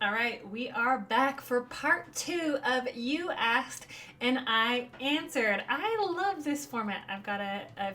All right, we are back for part 2 of You Asked and I Answered. I love this format. I've got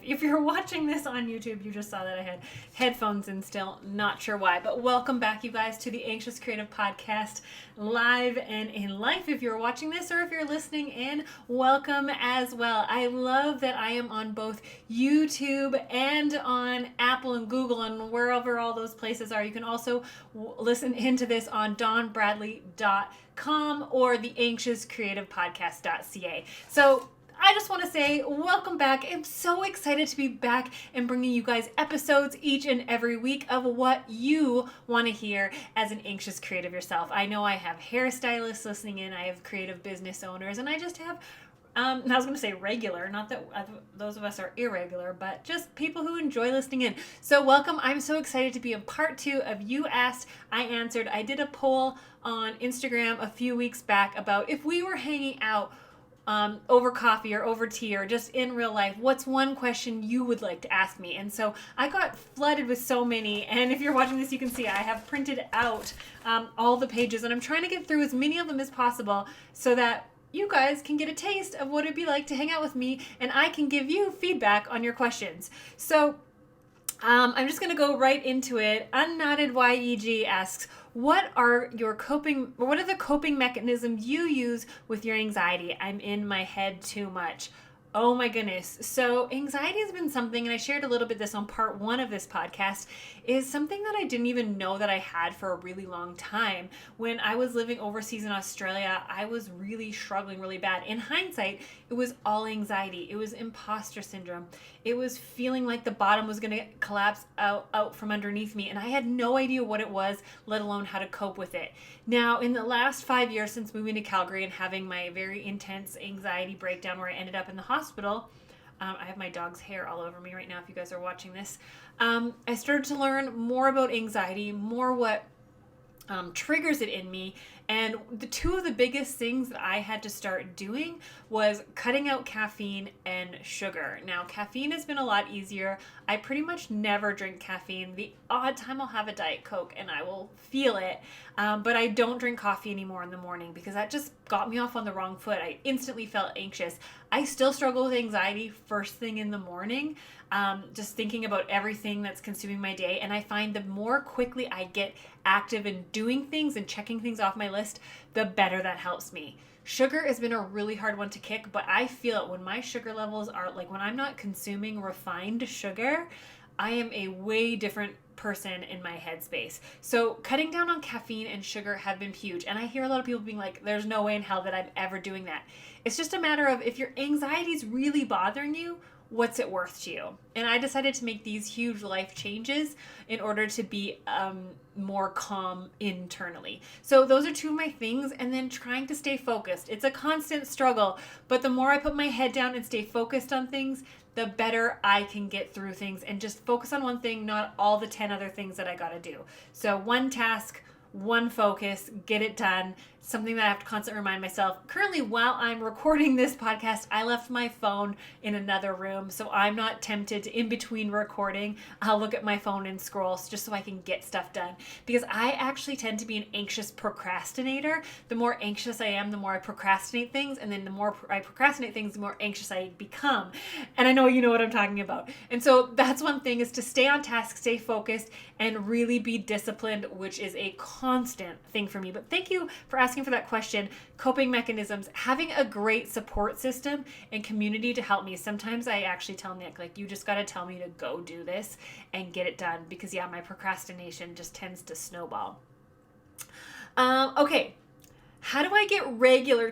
if you're watching this on YouTube, you just saw that I had headphones in still, not sure why. But welcome back, you guys, to the Anxious Creative Podcast, live and in life. If you're watching this or if you're listening in, welcome as well. I love that I am on both YouTube and on Apple and Google and wherever all those places are. You can also listen into this on donbradley.com or the anxiouscreativepodcast.ca. So I just want to say welcome back. I'm so excited to be back and bringing you guys episodes each and every week of what you want to hear as an anxious creative yourself. I know I have hairstylists listening in, I have creative business owners, and I just have I was going to say regular, not that those of us are irregular, but just people who enjoy listening in. So welcome. I'm so excited to be in part 2 of You Asked, I Answered. I did a poll on Instagram a few weeks back about if we were hanging out over coffee or over tea or just in real life, what's one question you would like to ask me? And so I got flooded with so many. And if you're watching this, you can see I have printed out all the pages, and I'm trying to get through as many of them as possible so that you guys can get a taste of what it'd be like to hang out with me, and I can give you feedback on your questions. So I'm just going to go right into it. Unknotted YEG asks, what are the coping mechanisms you use with your anxiety? I'm in my head too much. Oh my goodness. So anxiety has been something, and I shared a little bit this on part 1 of this podcast, is something that I didn't even know that I had for a really long time. When I was living overseas in Australia, I was really struggling really bad. In hindsight, it was all anxiety. It was imposter syndrome. It was feeling like the bottom was going to collapse out from underneath me, and I had no idea what it was, let alone how to cope with it. Now, in the last 5 years since moving to Calgary and having my very intense anxiety breakdown where I ended up in the hospital, I have my dog's hair all over me right now if you guys are watching this. I started to learn more about anxiety, more what triggers it in me. And the two of the biggest things that I had to start doing was cutting out caffeine and sugar. Now, caffeine has been a lot easier. I pretty much never drink caffeine. The odd time I'll have a Diet Coke and I will feel it. But I don't drink coffee anymore in the morning because that just got me off on the wrong foot. I instantly felt anxious. I still struggle with anxiety first thing in the morning, just thinking about everything that's consuming my day. And I find the more quickly I get active in doing things and checking things off my list, the better that helps me. Sugar has been a really hard one to kick, but I feel it when my sugar levels are like, when I'm not consuming refined sugar, I am a way different person in my headspace. So cutting down on caffeine and sugar have been huge. And I hear a lot of people being like, there's no way in hell that I'm ever doing that. It's just a matter of, if your anxiety is really bothering you, what's it worth to you? And I decided to make these huge life changes in order to be more calm internally. So those are two of my things. And then trying to stay focused. It's a constant struggle, but the more I put my head down and stay focused on things, the better I can get through things and just focus on one thing, not all the 10 other things that I got to do. So one task, one focus, get it done. Something that I have to constantly remind myself. Currently, while I'm recording this podcast, I left my phone in another room, so I'm not tempted to, in between recording, I'll look at my phone and scroll just so I can get stuff done. Because I actually tend to be an anxious procrastinator. The more anxious I am, the more I procrastinate things, and then the more I procrastinate things, the more anxious I become. And I know you know what I'm talking about. And so that's one thing, is to stay on task, stay focused, and really be disciplined, which is a constant thing for me. But thank you for asking for that question. Coping mechanisms, having a great support system and community to help me. Sometimes I actually tell Nick, like, you just got to tell me to go do this and get it done, because my procrastination just tends to snowball. Okay. How do I get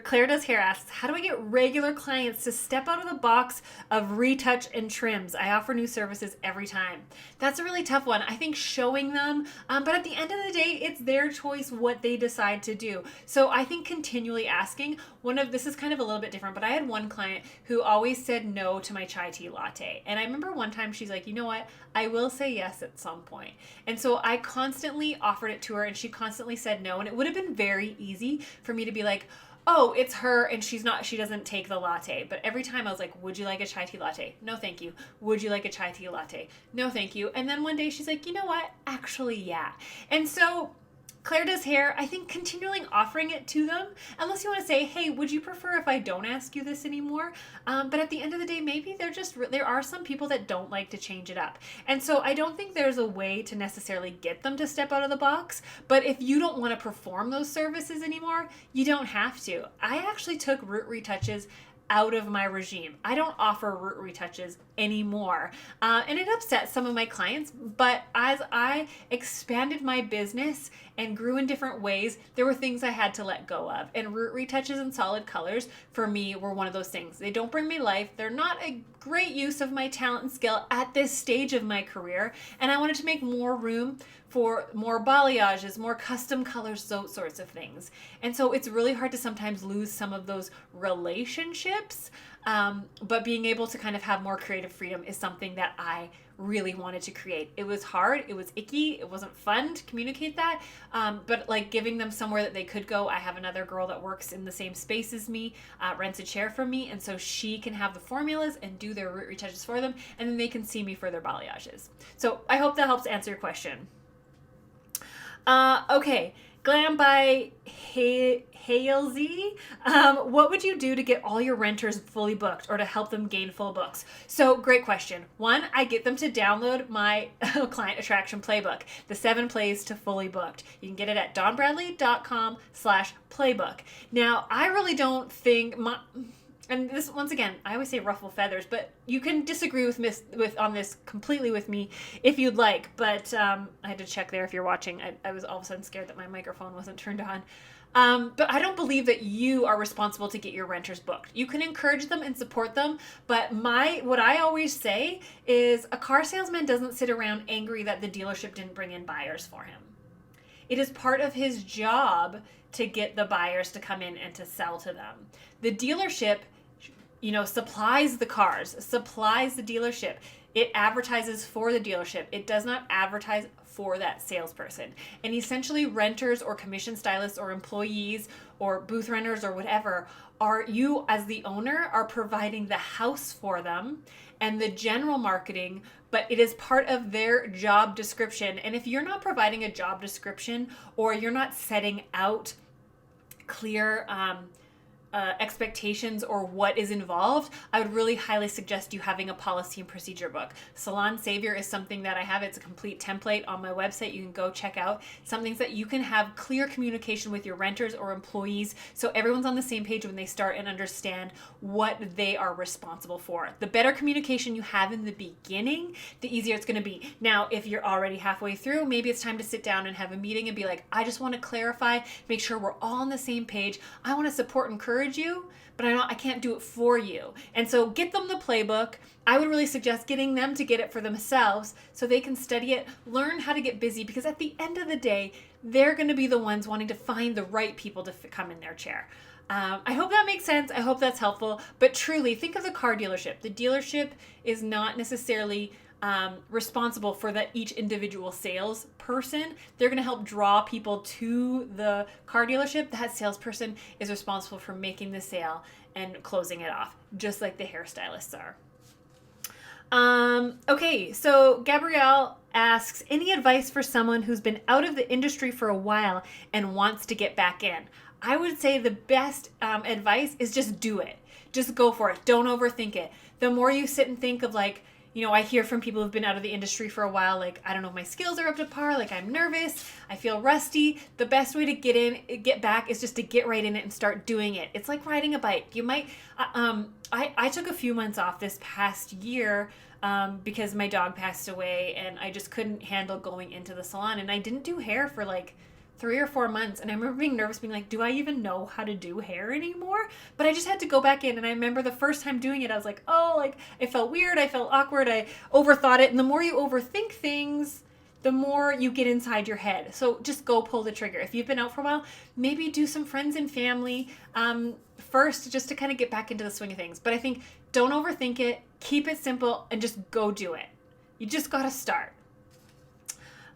Claire Does Hair asks, how do I get regular clients to step out of the box of retouch and trims? I offer new services every time. That's a really tough one. I think showing them, but at the end of the day, it's their choice what they decide to do. So I think continually asking, this is kind of a little bit different, but I had one client who always said no to my chai tea latte. And I remember one time she's like, you know what? I will say yes at some point. And so I constantly offered it to her, and she constantly said no. And it would have been very easy for me to be like, oh, it's her and she doesn't take the latte. But every time I was like, would you like a chai tea latte? No, thank you. Would you like a chai tea latte? No, thank you. And then one day she's like, you know what? Actually, yeah. And so Claire does hair. I think continually offering it to them, unless you want to say, hey, would you prefer if I don't ask you this anymore? But at the end of the day, maybe there are some people that don't like to change it up. And so I don't think there's a way to necessarily get them to step out of the box. But if you don't want to perform those services anymore, you don't have to. I actually took root retouches out of my regime. I don't offer root retouches anymore. And it upset some of my clients, but as I expanded my business and grew in different ways, there were things I had to let go of. And root retouches and solid colors for me were one of those things. They don't bring me life. They're not a great use of my talent and skill at this stage of my career. And I wanted to make more room for more balayages, more custom colors, those sorts of things. And so it's really hard to sometimes lose some of those relationships. But being able to kind of have more creative freedom is something that I really wanted to create. It was hard. It was icky. It wasn't fun to communicate that. But like giving them somewhere that they could go. I have another girl that works in the same space as me, rents a chair from me. And so she can have the formulas and do their root retouches for them. And then they can see me for their balayages. So I hope that helps answer your question. Okay, Glam by Halesy. What would you do to get all your renters fully booked or to help them gain full books? So great question. One, I get them to download my client attraction playbook, the 7 plays to fully booked. You can get it at donbradley.com/playbook. Now, I really don't think and this, once again, I always say ruffle feathers, but you can disagree with on this completely with me if you'd like. But I had to check there if you're watching. I was all of a sudden scared that my microphone wasn't turned on. But I don't believe that you are responsible to get your renters booked. You can encourage them and support them, but what I always say is a car salesman doesn't sit around angry that the dealership didn't bring in buyers for him. It is part of his job to get the buyers to come in and to sell to them. The dealership supplies the cars, supplies the dealership. It advertises for the dealership. It does not advertise for that salesperson. And essentially renters or commission stylists or employees or booth renters or whatever, you as the owner are providing the house for them and the general marketing, but it is part of their job description. And if you're not providing a job description or you're not setting out clear expectations or what is involved, I would really highly suggest you having a policy and procedure book. Salon Savior is something that I have. It's a complete template on my website. You can go check out some things that you can have clear communication with your renters or employees so everyone's on the same page when they start and understand what they are responsible for. The better communication you have in the beginning, the easier it's going to be. Now, if you're already halfway through, maybe it's time to sit down and have a meeting and be like, I just want to clarify, make sure we're all on the same page. I want to support and encourage you, but I can't do it for you. And so get them the playbook. I would really suggest getting them to get it for themselves so they can study it, learn how to get busy, because at the end of the day, they're going to be the ones wanting to find the right people to come in their chair. I hope that makes sense. I hope that's helpful. But truly, think of the car dealership. The dealership is not necessarily responsible for each individual sales person. They're going to help draw people to the car dealership. That salesperson is responsible for making the sale and closing it off, just like the hairstylists are. Okay, so Gabrielle asks, any advice for someone who's been out of the industry for a while and wants to get back in? I would say the best advice is just do it. Just go for it. Don't overthink it. The more you sit and think of I hear from people who've been out of the industry for a while, I don't know if my skills are up to par, I'm nervous, I feel rusty. The best way to get back is just to get right in it and start doing it. It's like riding a bike. You might, I took a few months off this past year because my dog passed away and I just couldn't handle going into the salon, and I didn't do hair for 3 or 4 months. And I remember being nervous, being like, do I even know how to do hair anymore? But I just had to go back in. And I remember the first time doing it, I was like, it felt weird. I felt awkward. I overthought it. And the more you overthink things, the more you get inside your head. So just go pull the trigger. If you've been out for a while, maybe do some friends and family first, just to kind of get back into the swing of things. But I think don't overthink it. Keep it simple and just go do it. You just got to start.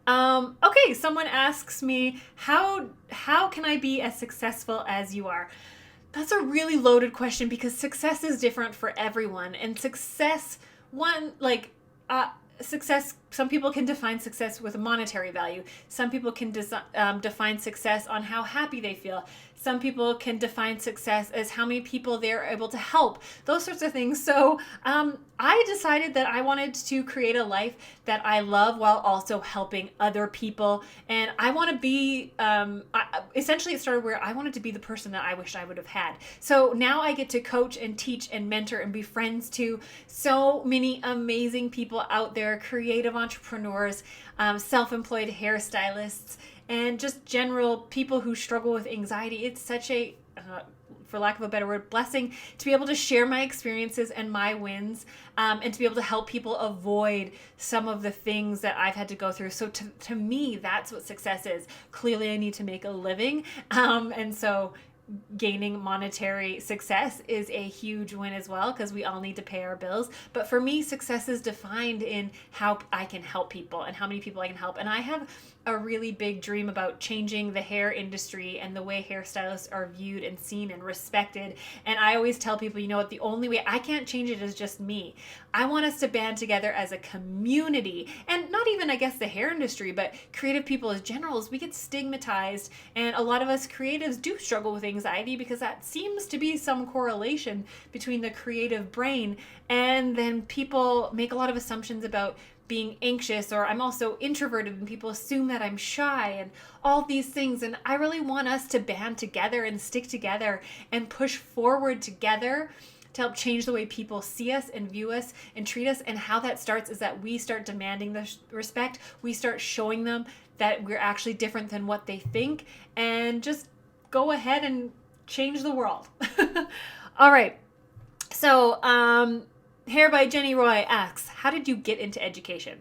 Okay, someone asks me, how can I be as successful as you are? That's a really loaded question because success is different for everyone. And success, success, some people can define success with a monetary value. Some people can define success on how happy they feel. Some people can define success as how many people they're able to help, those sorts of things. So I decided that I wanted to create a life that I love while also helping other people. And I want to be, essentially it started where I wanted to be the person that I wished I would have had. So now I get to coach and teach and mentor and be friends to so many amazing people out there, creative entrepreneurs, self-employed hairstylists, and just general people who struggle with anxiety. It's such a, for lack of a better word, blessing to be able to share my experiences and my wins, and to be able to help people avoid some of the things that I've had to go through. So to me, that's what success is. Clearly, I need to make a living. And so gaining monetary success is a huge win as well, because we all need to pay our bills. But for me, success is defined in how I can help people and how many people I can help. And I have a really big dream about changing the hair industry and the way hairstylists are viewed and seen and respected. And I always tell people, you know what, the only way I can't change it is just me. I want us to band together as a community, and not even, I guess, the hair industry, but creative people as generals. We get stigmatized, and a lot of us creatives do struggle with anxiety because that seems to be some correlation between the creative brain, and then people make a lot of assumptions about being anxious, or I'm also introverted and people assume that I'm shy and all these things. And I really want us to band together and stick together and push forward together to help change the way people see us and view us and treat us. And how that starts is that we start demanding the respect. We start showing them that we're actually different than what they think, and just go ahead and change the world. All right. So, Hair by Jenny Roy asks, how did you get into education?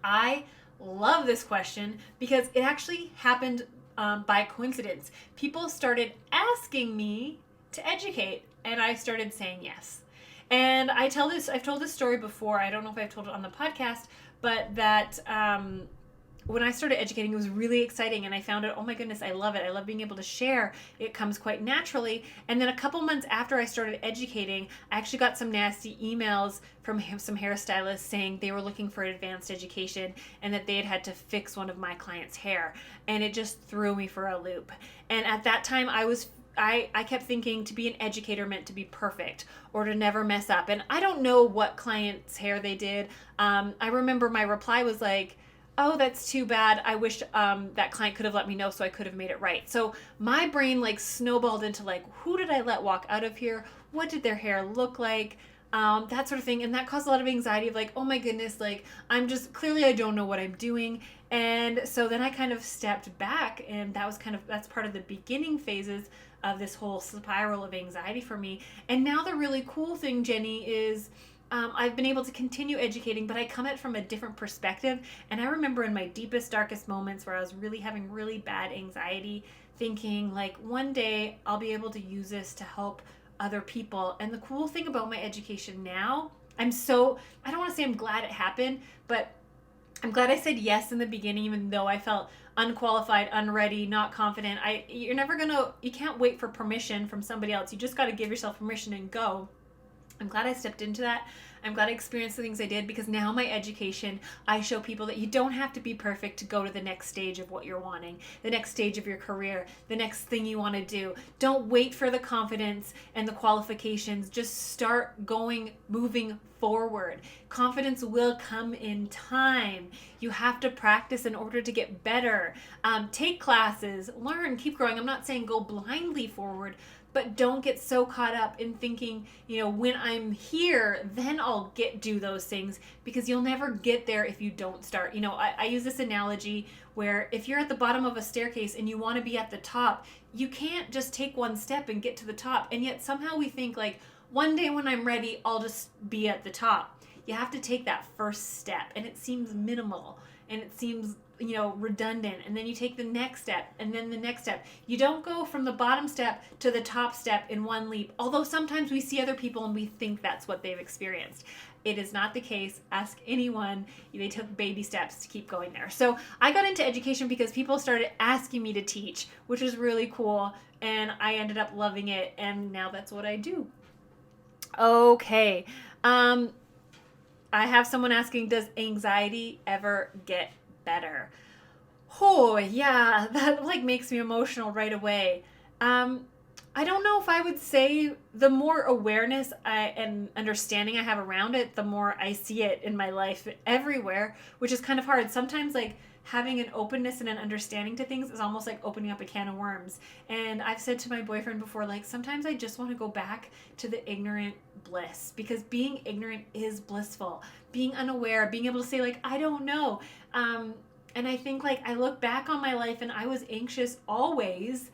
I love this question because it actually happened by coincidence. People started asking me to educate, and I started saying yes. And I've told this story before. I don't know if I've told it on the podcast, but that when I started educating, it was really exciting, and I found it, oh my goodness, I love it. I love being able to share. It comes quite naturally. And then a couple months after I started educating, I actually got some nasty emails from some hairstylists saying they were looking for advanced education and that they had to fix one of my clients' hair. And it just threw me for a loop. And at that time, I kept thinking to be an educator meant to be perfect or to never mess up. And I don't know what client's hair they did. I remember my reply was like, oh, that's too bad. I wish that client could have let me know so I could have made it right. So my brain like snowballed into like, who did I let walk out of here? What did their hair look like? That sort of thing. And that caused a lot of anxiety of like, oh my goodness, like clearly I don't know what I'm doing. And so then I kind of stepped back, and that's part of the beginning phases of this whole spiral of anxiety for me. And now the really cool thing, Jenny, is I've been able to continue educating, but I come at it from a different perspective. And I remember in my deepest, darkest moments where I was really having really bad anxiety, thinking like, one day I'll be able to use this to help other people. And the cool thing about my education now, I don't want to say I'm glad it happened, but I'm glad I said yes in the beginning, even though I felt unqualified, unready, not confident. You can't wait for permission from somebody else. You just got to give yourself permission and go. I'm glad I stepped into that. I'm glad I experienced the things I did, because now my education, I show people that you don't have to be perfect to go to the next stage of what you're wanting, the next stage of your career, the next thing you want to do. Don't wait for the confidence and the qualifications. Just start moving forward. Confidence will come in time. You have to practice in order to get better. Take classes, learn, keep growing. I'm not saying go blindly forward, but don't get so caught up in thinking, when I'm here, then I'll do those things, because you'll never get there if you don't start. I use this analogy where if you're at the bottom of a staircase and you want to be at the top, you can't just take one step and get to the top. And yet somehow we think like, one day when I'm ready, I'll just be at the top. You have to take that first step, and it seems minimal, and it seems redundant, and then you take the next step, and then the next step. You don't go from the bottom step to the top step in one leap, although sometimes we see other people and we think that's what they've experienced. It is not the case. Ask anyone. They took baby steps to keep going there. So I got into education because people started asking me to teach, which is really cool, and I ended up loving it, and now that's what I do. Okay. I have someone asking, does anxiety ever get better? Oh, yeah, that like makes me emotional right away. Um, I don't know if I would say the more awareness and understanding I have around it, the more I see it in my life everywhere, which is kind of hard. Sometimes, like, having an openness and an understanding to things is almost like opening up a can of worms. And I've said to my boyfriend before, like, sometimes I just want to go back to the ignorant bliss because being ignorant is blissful. Being unaware, being able to say, like, I don't know. And I think, like, I look back on my life and I was anxious always,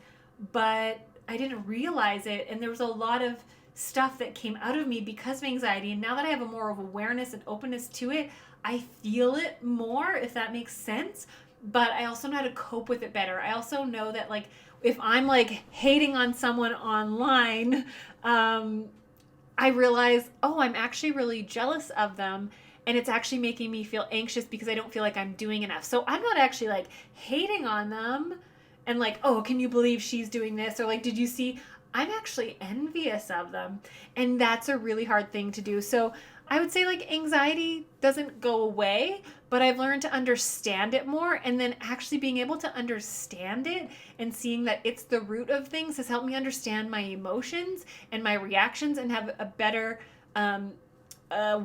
but I didn't realize it. And there was a lot of stuff that came out of me because of anxiety. And now that I have a more of awareness and openness to it, I feel it more, if that makes sense. But I also know how to cope with it better. I also know that, like, if I'm like hating on someone online, I realize, oh, I'm actually really jealous of them. And it's actually making me feel anxious because I don't feel like I'm doing enough. So I'm not actually like hating on them and like, oh, can you believe she's doing this? Or like, did you see? I'm actually envious of them. And that's a really hard thing to do. So I would say like anxiety doesn't go away, but I've learned to understand it more. And then actually being able to understand it and seeing that it's the root of things has helped me understand my emotions and my reactions and have a better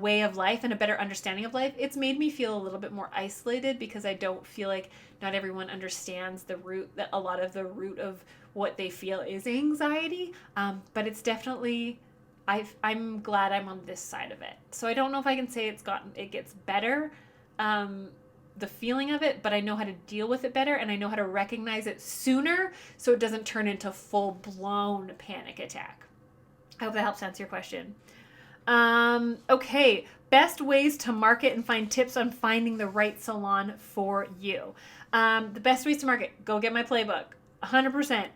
way of life and a better understanding of life. It's made me feel a little bit more isolated because I don't feel like not everyone understands the root, that a lot of the root of what they feel is anxiety. But it's definitely, I'm glad I'm on this side of it. So I don't know if I can say it gets better, the feeling of it, but I know how to deal with it better and I know how to recognize it sooner so it doesn't turn into full blown panic attack. I hope that helps answer your question. Okay. Best ways to market and find tips on finding the right salon for you. The best ways to market, go get my playbook. 100%.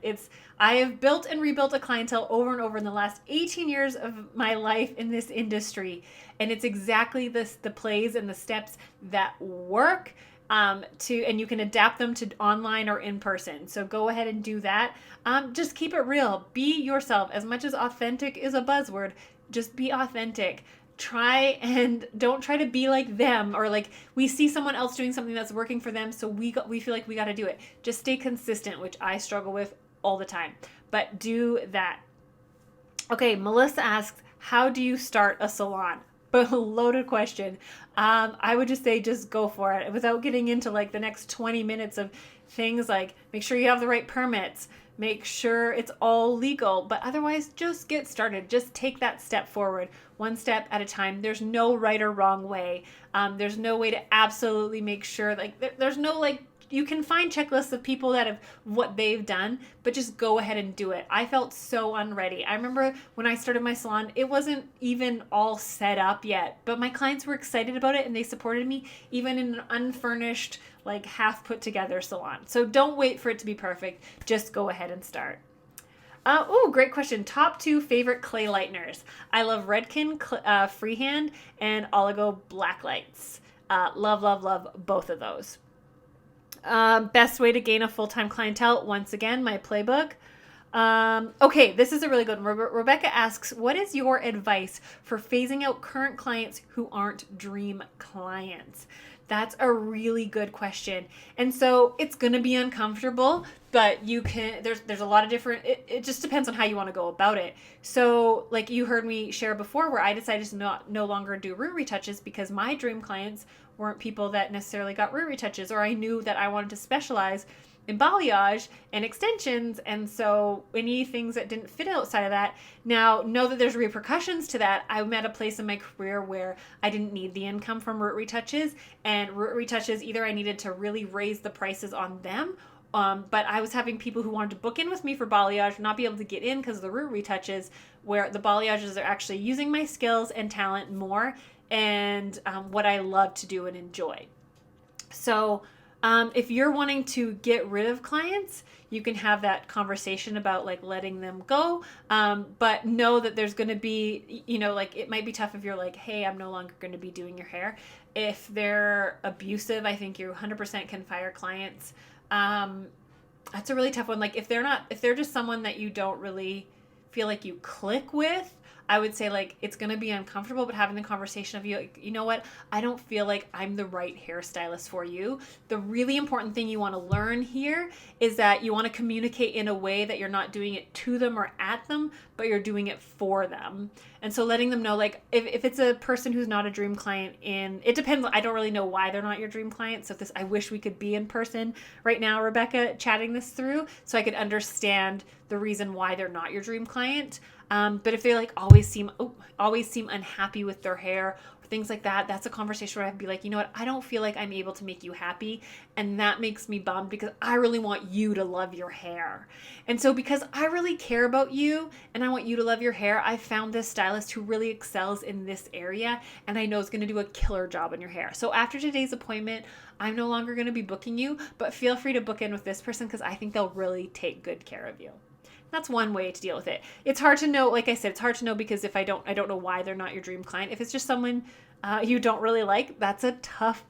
I have built and rebuilt a clientele over and over in the last 18 years of my life in this industry. And it's exactly the plays and the steps that work. And you can adapt them to online or in person. So go ahead and do that. Just keep it real. Be yourself. As much as authentic is a buzzword, just be authentic. Don't try to be like them, or like we see someone else doing something that's working for them, so we feel like we got to do it. Just stay consistent, which I struggle with all the time. But do that. Okay, Melissa asks, how do you start a salon? But loaded question. I would just say just go for it without getting into like the next 20 minutes of things like make sure you have the right permits, make sure it's all legal, but otherwise just get started. Just take that step forward, one step at a time. There's no right or wrong way. There's no way to absolutely make sure, like there's no like, you can find checklists of people that have what they've done, but just go ahead and do it. I felt so unready. I remember when I started my salon, it wasn't even all set up yet, but my clients were excited about it and they supported me even in an unfurnished, like half put together salon. So don't wait for it to be perfect. Just go ahead and start. Great question. Top 2 favorite clay lighteners. I love Redken Freehand and Oligo Blacklights. Love both of those. Best way to gain a full-time clientele. Once again, my playbook. Okay, this is a really good one. Rebecca asks, what is your advice for phasing out current clients who aren't dream clients? That's a really good question. And so it's going to be uncomfortable, but you can, there's a lot of different, it just depends on how you want to go about it. So like you heard me share before where I decided to no longer do root retouches because my dream clients weren't people that necessarily got root retouches, or I knew that I wanted to specialize in balayage and extensions, and so any things that didn't fit outside of that. Now, know that there's repercussions to that. I'm at a place in my career where I didn't need the income from root retouches, and root retouches, either I needed to really raise the prices on them, but I was having people who wanted to book in with me for balayage not be able to get in because of the root retouches, where the balayages are actually using my skills and talent more, and what I love to do and enjoy. So if you're wanting to get rid of clients, you can have that conversation about like letting them go. But know that there's going to be, like it might be tough if you're like, hey, I'm no longer going to be doing your hair. If they're abusive, I think you 100% can fire clients. That's a really tough one. Like if they're just someone that you don't really feel like you click with, I would say like, it's going to be uncomfortable, but having the conversation of you know what? I don't feel like I'm the right hairstylist for you. The really important thing you want to learn here is that you want to communicate in a way that you're not doing it to them or at them, but you're doing it for them. And so letting them know, like, if it's a person who's not a dream client it depends. I don't really know why they're not your dream client. So I wish we could be in person right now, Rebecca, chatting this through so I could understand the reason why they're not your dream client. But if they like always seem unhappy with their hair or things like that, that's a conversation where I'd be like, you know what? I don't feel like I'm able to make you happy. And that makes me bummed because I really want you to love your hair. And so because I really care about you and I want you to love your hair, I found this stylist who really excels in this area and I know is going to do a killer job on your hair. So after today's appointment, I'm no longer going to be booking you, but feel free to book in with this person because I think they'll really take good care of you. That's one way to deal with it. It's hard to know, like I said, it's hard to know because I don't know why they're not your dream client. If it's just someone you don't really like, that's a tough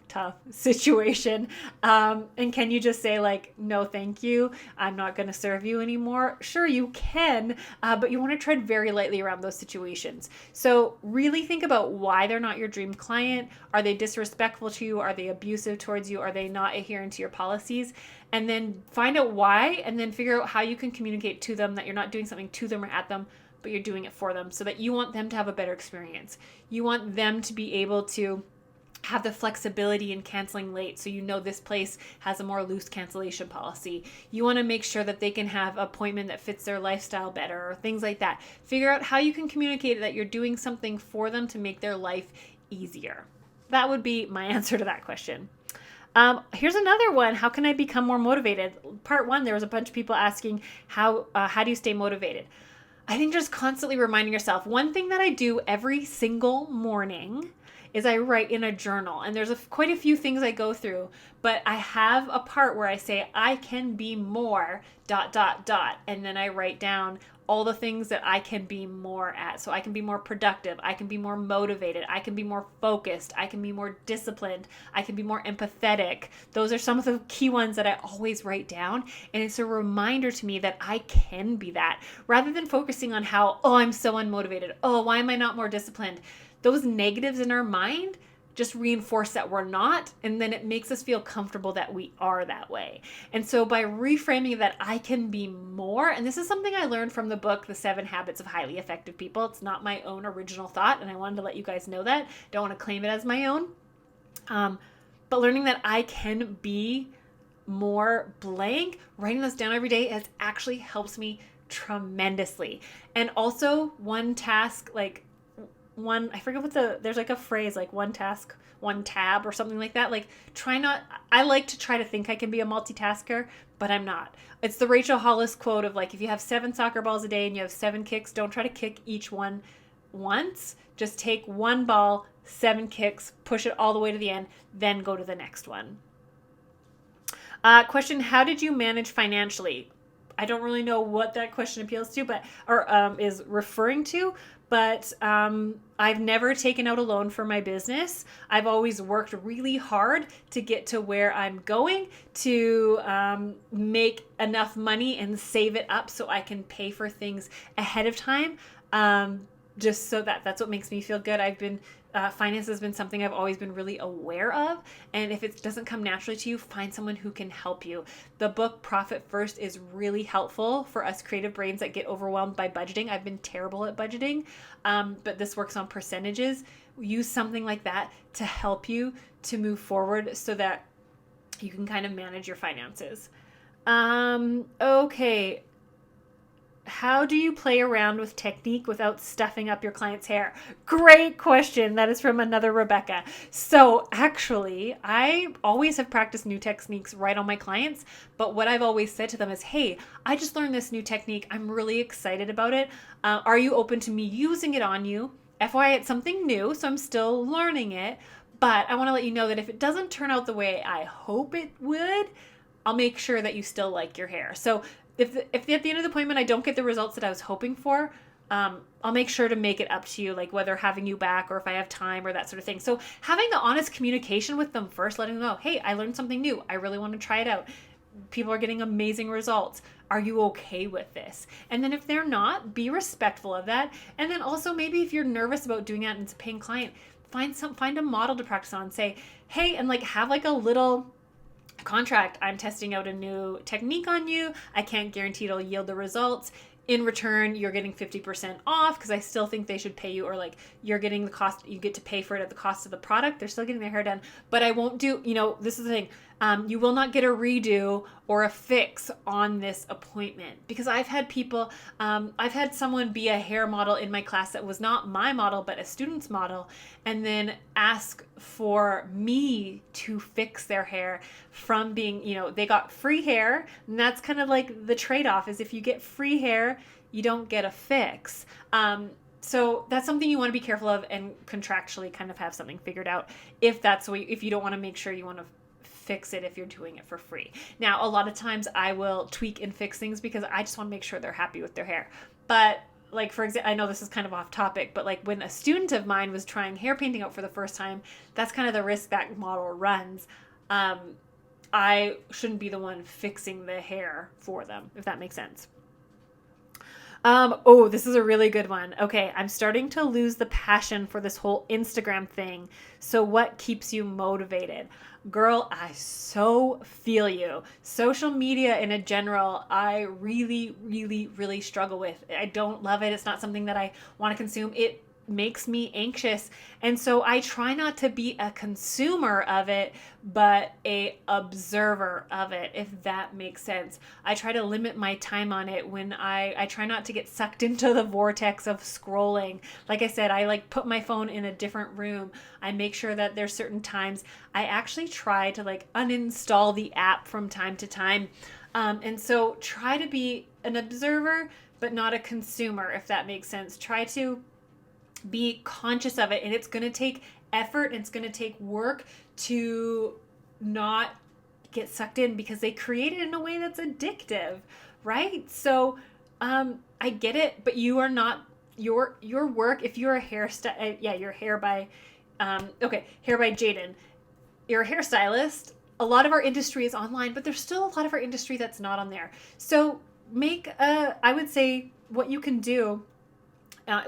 situation. And can you just say like, no, thank you. I'm not going to serve you anymore. Sure, you can, but you want to tread very lightly around those situations. So really think about why they're not your dream client. Are they disrespectful to you? Are they abusive towards you? Are they not adhering to your policies? And then find out why, and then figure out how you can communicate to them that you're not doing something to them or at them, but you're doing it for them so that you want them to have a better experience. You want them to be able to have the flexibility in canceling late. So you know this place has a more loose cancellation policy. You want to make sure that they can have an appointment that fits their lifestyle better or things like that. Figure out how you can communicate that you're doing something for them to make their life easier. That would be my answer to that question. Here's another one. How can I become more motivated? Part 1, there was a bunch of people asking how do you stay motivated? I think just constantly reminding yourself. One thing that I do every single morning is I write in a journal, and there's quite a few things I go through, but I have a part where I say I can be more ... and then I write down all the things that I can be more at. So I can be more productive. I can be more motivated. I can be more focused. I can be more disciplined. I can be more empathetic. Those are some of the key ones that I always write down. And it's a reminder to me that I can be that rather than focusing on how, I'm so unmotivated. Why am I not more disciplined? Those negatives in our mind just reinforce that we're not, and then it makes us feel comfortable that we are that way. And so by reframing that I can be more, and this is something I learned from the book, The 7 Habits of Highly Effective People. It's not my own original thought, and I wanted to let you guys know that. Don't want to claim it as my own. But learning that I can be more blank, writing those down every day has actually helps me tremendously. And also one task, I forget there's like a phrase like one task, one tab or something like that. Like I like to try to think I can be a multitasker, but I'm not. It's the Rachel Hollis quote of like, if you have 7 soccer balls a day and you have 7 kicks, don't try to kick each one once. Just take one ball, 7 kicks, push it all the way to the end, then go to the next one. Question, how did you manage financially? I don't really know what that question appeals to, is referring to, but I've never taken out a loan for my business. I've always worked really hard to get to where I'm going, to make enough money and save it up so I can pay for things ahead of time. Just so that's what makes me feel good. Finance has been something I've always been really aware of. And if it doesn't come naturally to you, find someone who can help you. The book Profit First is really helpful for us creative brains that get overwhelmed by budgeting. I've been terrible at budgeting, but this works on percentages. Use something like that to help you to move forward so that you can kind of manage your finances. Okay. How do you play around with technique without stuffing up your client's hair? Great question. That is from another Rebecca. So actually, I always have practiced new techniques right on my clients. But what I've always said to them is, hey, I just learned this new technique. I'm really excited about it. Are you open to me using it on you? FYI, it's something new, so I'm still learning it. But I want to let you know that if it doesn't turn out the way I hope it would, I'll make sure that you still like your hair. So if at the end of the appointment I don't get the results that I was hoping for, I'll make sure to make it up to you, like whether having you back or if I have time or that sort of thing. So having the honest communication with them first, letting them know, hey, I learned something new. I really want to try it out. people are getting amazing results. Are you okay with this? And then if they're not, be respectful of that. And then also maybe if you're nervous about doing that and it's a paying client, find a model to practice on. Say, hey, and like have like a little contract. I'm testing out a new technique on you. I can't guarantee it'll yield the results. In return, you're getting 50% off, because I still think they should pay you, or like you're getting the cost, you get to pay for it at the cost of the product. They're still getting their hair done, but I won't do, this is the thing. You will not get a redo or a fix on this appointment, because I've had people, I've had someone be a hair model in my class that was not my model, but a student's model, and then ask for me to fix their hair from being, they got free hair. And that's kind of like the trade-off, is if you get free hair, you don't get a fix. So that's something you want to be careful of, and contractually kind of have something figured out if that's what if you don't want to make sure you want to fix it if you're doing it for free. Now, a lot of times I will tweak and fix things because I just want to make sure they're happy with their hair. But like, for example, I know this is kind of off topic, but like when a student of mine was trying hair painting out for the first time, that's kind of the risk that model runs. I shouldn't be the one fixing the hair for them, if that makes sense. This is a really good one. Okay, I'm starting to lose the passion for this whole Instagram thing. So what keeps you motivated? Girl, I so feel you. Social media in a general, I really, really, really struggle with. I don't love it. It's not something that I want to consume. It makes me anxious. And so I try not to be a consumer of it, but a observer of it, if that makes sense. I try to limit my time on it when I try not to get sucked into the vortex of scrolling. Like I said, I like put my phone in a different room. I make sure that there's certain times. I actually try to like uninstall the app from time to time. And so try to be an observer, but not a consumer, if that makes sense. Try to be conscious of it, and it's going to take effort and it's going to take work to not get sucked in, because they create it in a way that's addictive, right? So I get it, but you are not your work. If you're a hairstyle, your hair by hair by Jaden, you're a hairstylist. A lot of our industry is online, but there's still a lot of our industry that's not on there. So I would say what you can do,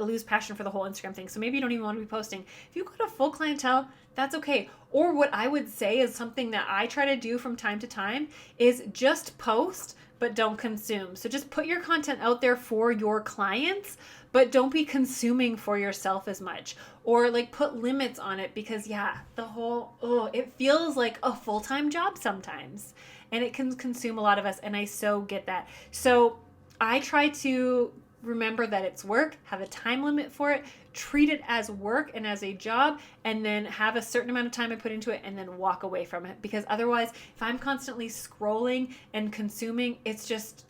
lose passion for the whole Instagram thing. So maybe you don't even want to be posting. If you've got a full clientele, that's okay. Or what I would say is something that I try to do from time to time is just post, but don't consume. So just put your content out there for your clients, but don't be consuming for yourself as much. Or like put limits on it, because it feels like a full-time job sometimes, and it can consume a lot of us. And I so get that. So I try to remember that it's work, have a time limit for it, treat it as work and as a job, and then have a certain amount of time I put into it, and then walk away from it. Because otherwise, if I'm constantly scrolling and consuming, it's just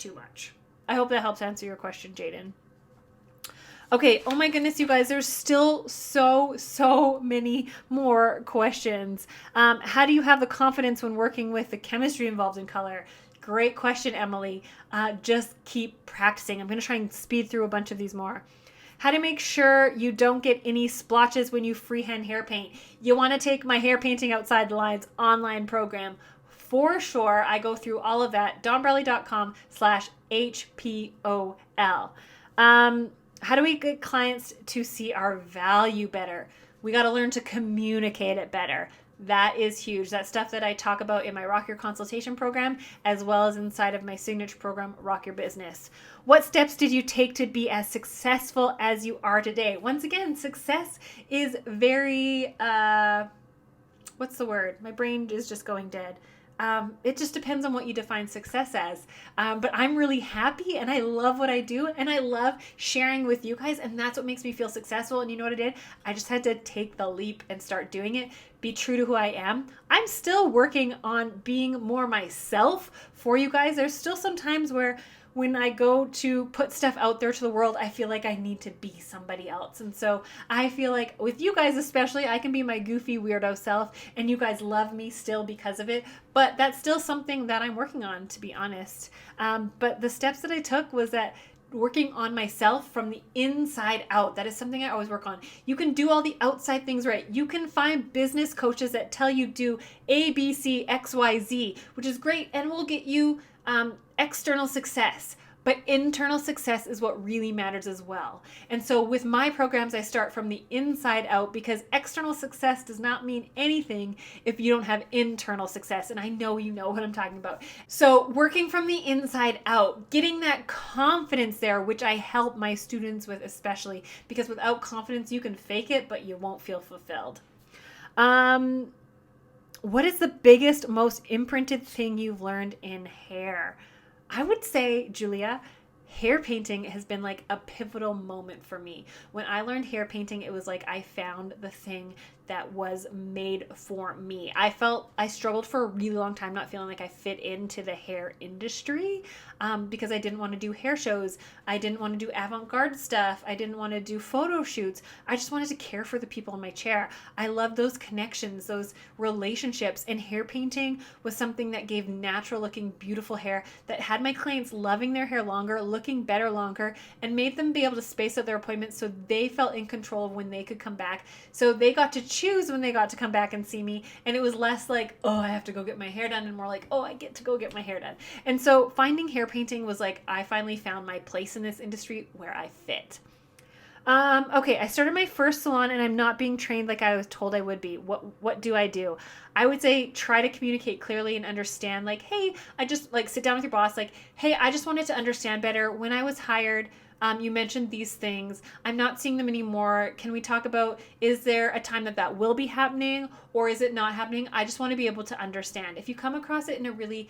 too much. I hope that helps answer your question, Jaden. Okay, oh my goodness, you guys, there's still so many more questions. How do you have the confidence when working with the chemistry involved in color? Great question, Emily. Just keep practicing. I'm going to try and speed through a bunch of these more. How to make sure you don't get any splotches when you freehand hair paint. You want to take my hair painting outside the lines online program. For sure, I go through all of that. DawnBrelly.com/HPOL. How do we get clients to see our value better? We got to learn to communicate it better. That is huge. That's stuff that I talk about in my Rock Your Consultation program, as well as inside of my signature program, Rock Your Business. What steps did you take to be as successful as you are today? Once again, success is very, what's the word? My brain is just going dead. It just depends on what you define success as. But I'm really happy, and I love what I do, and I love sharing with you guys, and that's what makes me feel successful. And you know what I did? I just had to take the leap and start doing it, be true to who I am. I'm still working on being more myself for you guys. There's still some times where when I go to put stuff out there to the world, I feel like I need to be somebody else. And so I feel like with you guys especially, I can be my goofy weirdo self, and you guys love me still because of it. But that's still something that I'm working on, to be honest. But the steps that I took was that working on myself from the inside out. That is something I always work on. You can do all the outside things right. You can find business coaches that tell you do A, B, C, X, Y, Z, which is great and will get you external success. But internal success is what really matters as well. And so with my programs, I start from the inside out, because external success does not mean anything if you don't have internal success. And I know you know what I'm talking about. So working from the inside out, getting that confidence there, which I help my students with especially, because without confidence, you can fake it, but you won't feel fulfilled. What is the biggest, most imprinted thing you've learned in hair? I would say, Julia, hair painting has been like a pivotal moment for me. When I learned hair painting, it was like I found the thing that was made for me. I struggled for a really long time not feeling like I fit into the hair industry because I didn't want to do hair shows. I didn't want to do avant-garde stuff. I didn't want to do photo shoots. I just wanted to care for the people in my chair. I love those connections, those relationships, and hair painting was something that gave natural looking, beautiful hair that had my clients loving their hair longer, looking better longer, and made them be able to space out their appointments so they felt in control of when they could come back. So they got to choose when they got to come back and see me, and it was less like, oh, I have to go get my hair done, and more like, oh, I get to go get my hair done. And so finding hair painting was like, I finally found my place in this industry where I fit. Okay, I started my first salon and I'm not being trained like I was told I would be. What do I do? I would say try to communicate clearly and understand, like, hey, I just like sit down with your boss, like, hey, I just wanted to understand better. When I was hired, you mentioned these things. I'm not seeing them anymore. Can we talk about, is there a time that will be happening, or is it not happening? I just want to be able to understand. If you come across it in a really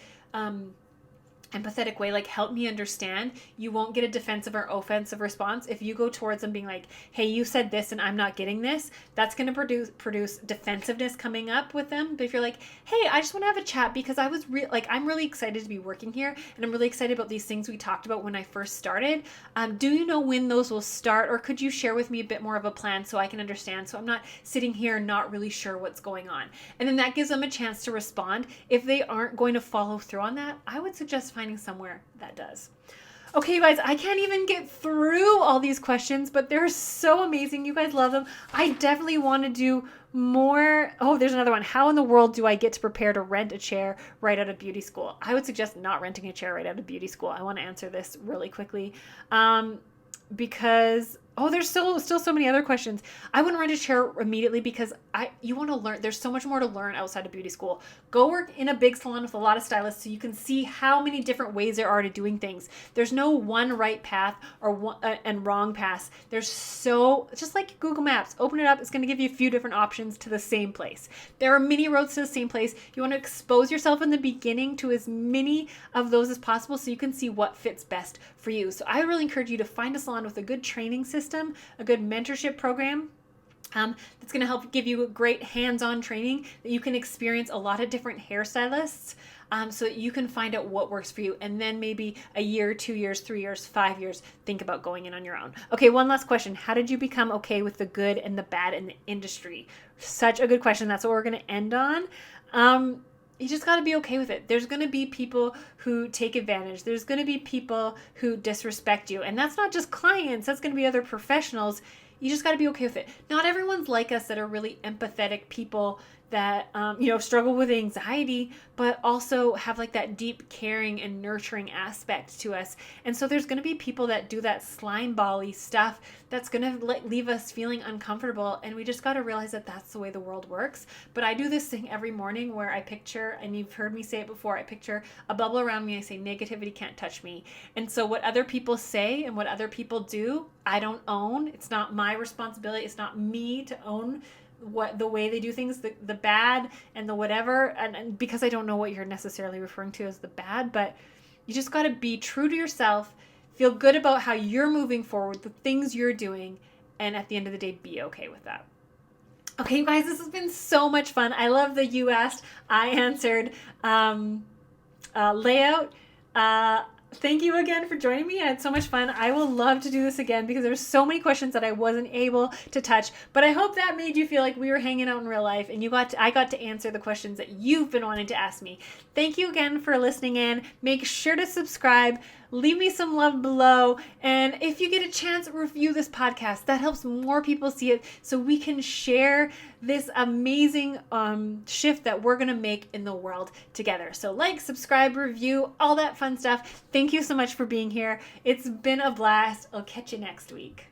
empathetic way, like, help me understand, you won't get a defensive or offensive response. If you go towards them being like, hey, you said this and I'm not getting this, that's going to produce defensiveness coming up with them. But if you're like, hey, I just want to have a chat because I'm really excited to be working here and I'm really excited about these things we talked about when I first started. Do you know when those will start, or could you share with me a bit more of a plan so I can understand, so I'm not sitting here not really sure what's going on? And then that gives them a chance to respond. If they aren't going to follow through on that, I would suggest finding somewhere that does. Okay, you guys, I can't even get through all these questions, but they're so amazing. You guys love them. I definitely want to do more. Oh, there's another one. How in the world do I get to prepare to rent a chair right out of beauty school? I would suggest not renting a chair right out of beauty school. I want to answer this really quickly because there's still so many other questions. I wouldn't rent a chair immediately because you want to learn. There's so much more to learn outside of beauty school. Go work in a big salon with a lot of stylists so you can see how many different ways there are to doing things. There's no one right path or one and wrong path. Just like Google Maps, open it up. It's going to give you a few different options to the same place. There are many roads to the same place. You want to expose yourself in the beginning to as many of those as possible so you can see what fits best for you. So I really encourage you to find a salon with a good training system, a good mentorship program that's going to help give you a great hands-on training that you can experience a lot of different hairstylists so that you can find out what works for you. And then maybe a year, 2 years, 3 years, 5 years, think about going in on your own. Okay, one last question. How did you become okay with the good and the bad in the industry? Such a good question. That's what we're going to end on. You just got to be okay with it. There's going to be people who take advantage. There's going to be people who disrespect you. And that's not just clients. That's going to be other professionals. You just got to be okay with it. Not everyone's like us that are really empathetic people that, struggle with anxiety, but also have like that deep caring and nurturing aspect to us. And so there's going to be people that do that slime bally stuff that's going to leave us feeling uncomfortable. And we just got to realize that that's the way the world works. But I do this thing every morning where I picture, and you've heard me say it before, I picture a bubble around me. I say, negativity can't touch me. And so what other people say and what other people do, I don't own. It's not my responsibility. It's not me to own what the way they do things, the bad and the whatever, and because I don't know what you're necessarily referring to as the bad, but you just got to be true to yourself, feel good about how you're moving forward, the things you're doing, and at the end of the day, be okay with that. Okay, you guys, this has been so much fun. I love that you asked, I answered. Layout. Thank you again for joining me. I had so much fun. I will love to do this again because there's so many questions that I wasn't able to touch, but I hope that made you feel like we were hanging out in real life and I got to answer the questions that you've been wanting to ask me. Thank you again for listening in. Make sure to subscribe. leave me some love below. And if you get a chance, review this podcast. That helps more people see it so we can share this amazing shift that we're going to make in the world together. So like, subscribe, review, all that fun stuff. Thank you so much for being here. It's been a blast. I'll catch you next week.